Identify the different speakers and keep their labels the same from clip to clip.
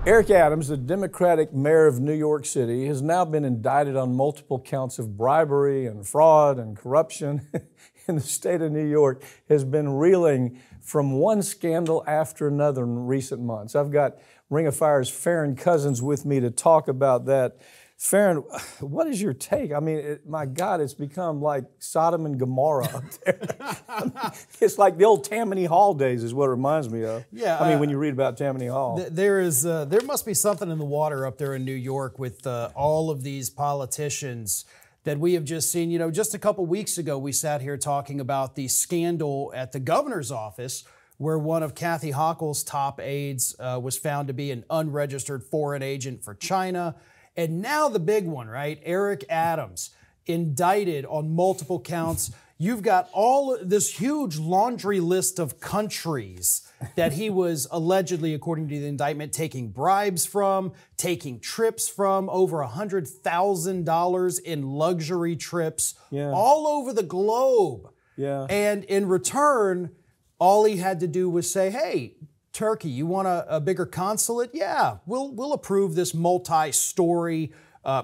Speaker 1: Eric Adams, the Democratic mayor of New York City, has now been indicted on multiple counts of bribery and fraud and corruption. And the state of New York has been reeling from one scandal after another in recent months. I've got Ring of Fire's Farron Cousins with me to talk about that. Farron, what is your take? I mean, my God, it's become like Sodom and Gomorrah up there. I mean, it's like the old Tammany Hall days is what it reminds me of.
Speaker 2: Yeah,
Speaker 1: I mean, when you read about Tammany Hall.
Speaker 2: There must be something in the water up there in New York with all of these politicians that we have just seen. You know, just a couple weeks ago, we sat here talking about the scandal at the governor's office where one of Kathy Hochul's top aides was found to be an unregistered foreign agent for China. And now the big one, right? Eric Adams, indicted on multiple counts. You've got all this huge laundry list of countries that he was allegedly, according to the indictment, taking bribes from, taking trips from, over $100,000 in luxury trips all over the globe.
Speaker 1: Yeah.
Speaker 2: And in return, all he had to do was say, hey, Turkey, you want a bigger consulate? Yeah, we'll approve this multi-story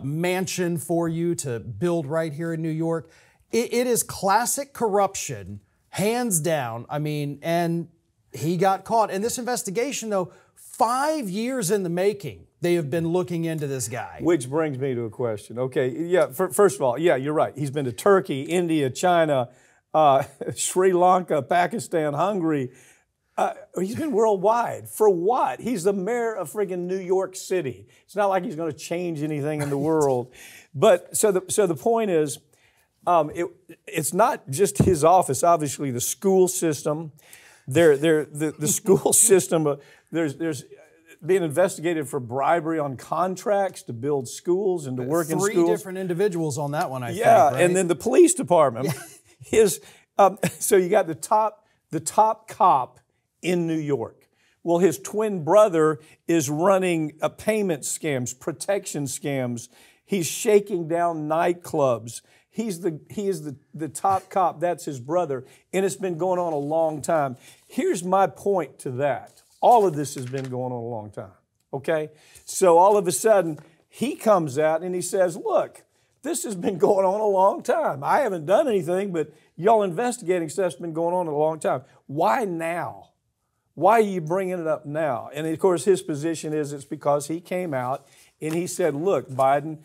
Speaker 2: mansion for you to build right here in New York. It is classic corruption, hands down. I mean, and he got caught. And this investigation, though, 5 years in the making, they have been looking into this guy.
Speaker 1: Which brings me to a question. Okay, yeah, first of all, yeah, you're right. He's been to Turkey, India, China, Sri Lanka, Pakistan, Hungary. He's been worldwide. For what? He's the mayor of friggin' New York City. It's not like he's going to change anything in the world. But so the point is, it's not just his office. Obviously, the school system, the school system. There's being investigated for bribery on contracts to build schools and to work in schools.
Speaker 2: 3 different individuals on that one, I think.
Speaker 1: Yeah,
Speaker 2: right?
Speaker 1: and then the police department is. So you got the top cop in New York. Well, his twin brother is running payment scams, protection scams. He's shaking down nightclubs. He is the top cop. That's his brother. And it's been going on a long time. Here's my point to that. All of this has been going on a long time, okay? So all of a sudden, he comes out and he says, look, this has been going on a long time. I haven't done anything, but y'all investigating stuff's been going on a long time. Why now? Why are you bringing it up now? And of course, his position is it's because he came out and he said, look, Biden,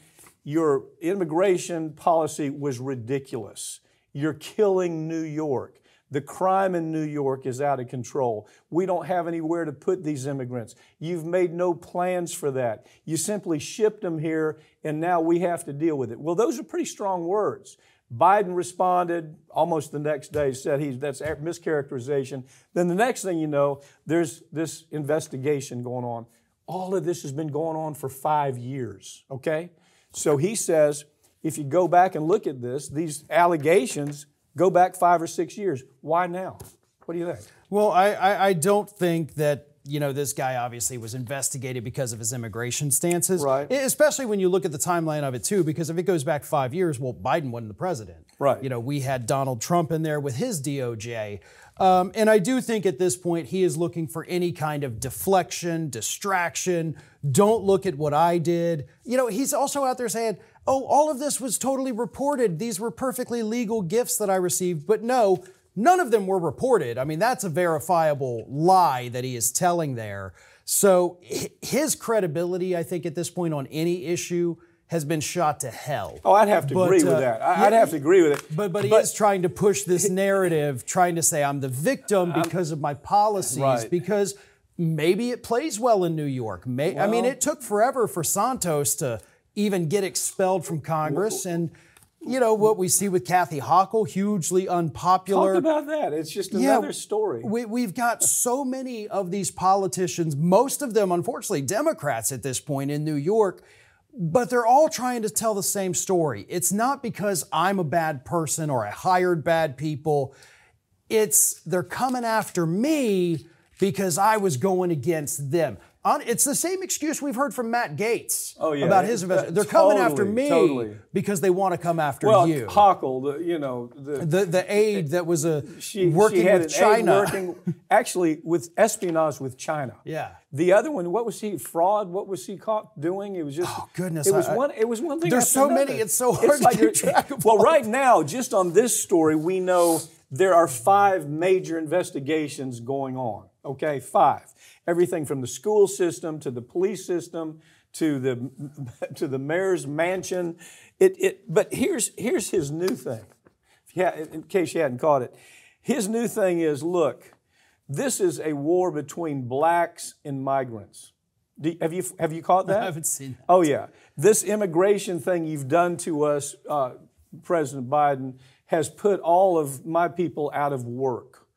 Speaker 1: your immigration policy was ridiculous. You're killing New York. The crime in New York is out of control. We don't have anywhere to put these immigrants. You've made no plans for that. You simply shipped them here, and now we have to deal with it. Well, those are pretty strong words. Biden responded almost the next day, said that's mischaracterization. Then the next thing you know, there's this investigation going on. All of this has been going on for 5 years, okay? So he says, if you go back and look at this, these allegations go back 5 or 6 years. Why now? What do you think?
Speaker 2: Well, I don't think that, you know, this guy obviously was investigated because of his immigration stances.
Speaker 1: Right.
Speaker 2: Especially when you look at the timeline of it, too, because if it goes back 5 years, well, Biden wasn't the president.
Speaker 1: Right.
Speaker 2: You know, we had Donald Trump in there with his DOJ. And I do think at this point he is looking for any kind of deflection, distraction. Don't look at what I did. You know, he's also out there saying, oh, all of this was totally reported. These were perfectly legal gifts that I received. But no, none of them were reported. I mean, that's a verifiable lie that he is telling there. So his credibility, I think, at this point on any issue has been shot to hell.
Speaker 1: Oh, I'd have to agree with that. I'd have to agree with it.
Speaker 2: But he is trying to push this narrative, trying to say I'm the victim because of my policies, because maybe it plays well in New York. I mean, it took forever for Santos to even get expelled from Congress. And, you know, what we see with Kathy Hochul, hugely unpopular.
Speaker 1: Talk about that. It's just another story.
Speaker 2: We've got so many of these politicians, most of them, unfortunately, Democrats at this point in New York, but they're all trying to tell the same story. It's not because I'm a bad person or I hired bad people. It's they're coming after me because I was going against them. It's the same excuse we've heard from Matt Gaetz
Speaker 1: yeah.
Speaker 2: about his investment. They're coming after me because they want to come after you.
Speaker 1: Hochul,
Speaker 2: the aide that was working with China.
Speaker 1: Actually, with espionage with China.
Speaker 2: Yeah.
Speaker 1: The other one, what was he? Fraud? What was he caught doing? It was just.
Speaker 2: Oh goodness!
Speaker 1: It was one thing.
Speaker 2: There's so many. It's so hard to keep track of.
Speaker 1: Well, right now, just on this story, we know there are 5 major investigations going on. Okay, 5. Everything from the school system to the police system to the mayor's mansion. But here's his new thing. In case you hadn't caught it, his new thing is, look, this is a war between blacks and migrants. Have you caught that?
Speaker 2: I haven't seen that.
Speaker 1: Oh yeah, this immigration thing you've done to us, President Biden, has put all of my people out of work.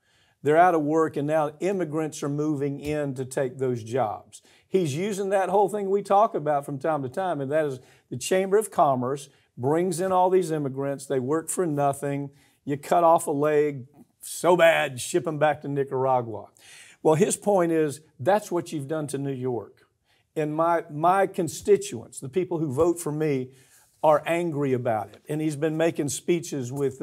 Speaker 1: They're out of work, and now immigrants are moving in to take those jobs. He's using that whole thing we talk about from time to time, and that is the Chamber of Commerce brings in all these immigrants. They work for nothing. You cut off a leg, so bad, ship them back to Nicaragua. Well, his point is that's what you've done to New York. And my constituents, the people who vote for me, are angry about it. And he's been making speeches with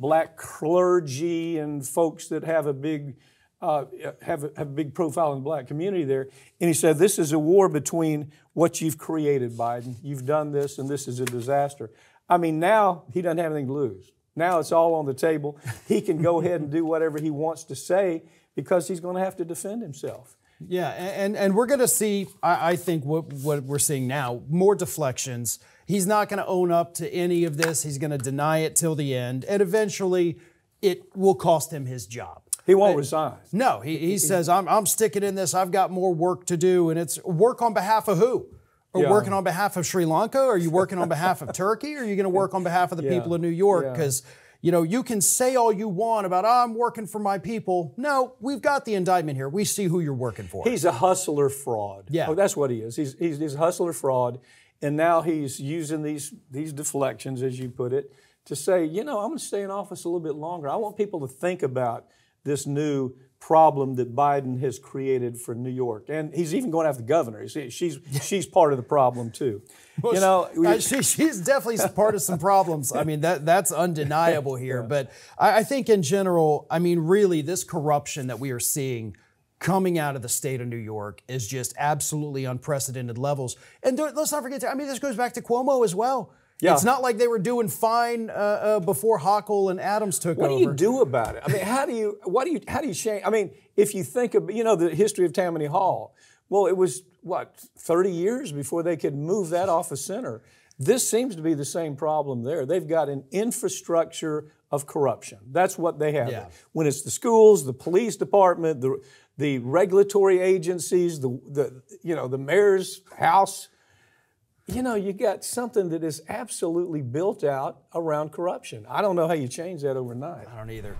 Speaker 1: black clergy and folks that have a big have a big profile in the black community there. And he said, this is a war between what you've created, Biden. You've done this, and this is a disaster. I mean, now he doesn't have anything to lose. Now it's all on the table. He can go ahead and do whatever he wants to say because he's going to have to defend himself.
Speaker 2: Yeah, and we're going to see, I think, what we're seeing now, more deflections. He's not going to own up to any of this. He's going to deny it till the end, and eventually it will cost him his job.
Speaker 1: He won't resign.
Speaker 2: No, he says, I'm sticking in this. I've got more work to do, and it's work on behalf of who? Are you working on behalf of Sri Lanka? Are you working on behalf of Turkey? Or are you going to work on behalf of the people of New York? Because you can say all you want about, I'm working for my people. No, we've got the indictment here. We see who you're working for.
Speaker 1: He's a hustler fraud.
Speaker 2: Yeah.
Speaker 1: Oh, that's what he is. He's a hustler fraud. And now he's using these deflections, as you put it, to say, I'm going to stay in office a little bit longer. I want people to think about this new problem that Biden has created for New York. And he's even going after the governor. She's part of the problem, too.
Speaker 2: Well, she's definitely part of some problems. I mean, that's undeniable here. Yeah. But I think in general, really, this corruption that we are seeing coming out of the state of New York is just absolutely unprecedented levels. And let's not forget, this goes back to Cuomo as well. Yeah. It's not like they were doing fine before Hochul and Adams took over.
Speaker 1: What do you do about it? How do you change? If you think of, the history of Tammany Hall, well, it was, 30 years before they could move that off of center. This seems to be the same problem there. They've got an infrastructure of corruption. That's what they have. Yeah. When it's the schools, the police department, the regulatory agencies, the mayor's house, you got something that is absolutely built out around corruption. I don't know how you change that overnight.
Speaker 2: I don't either.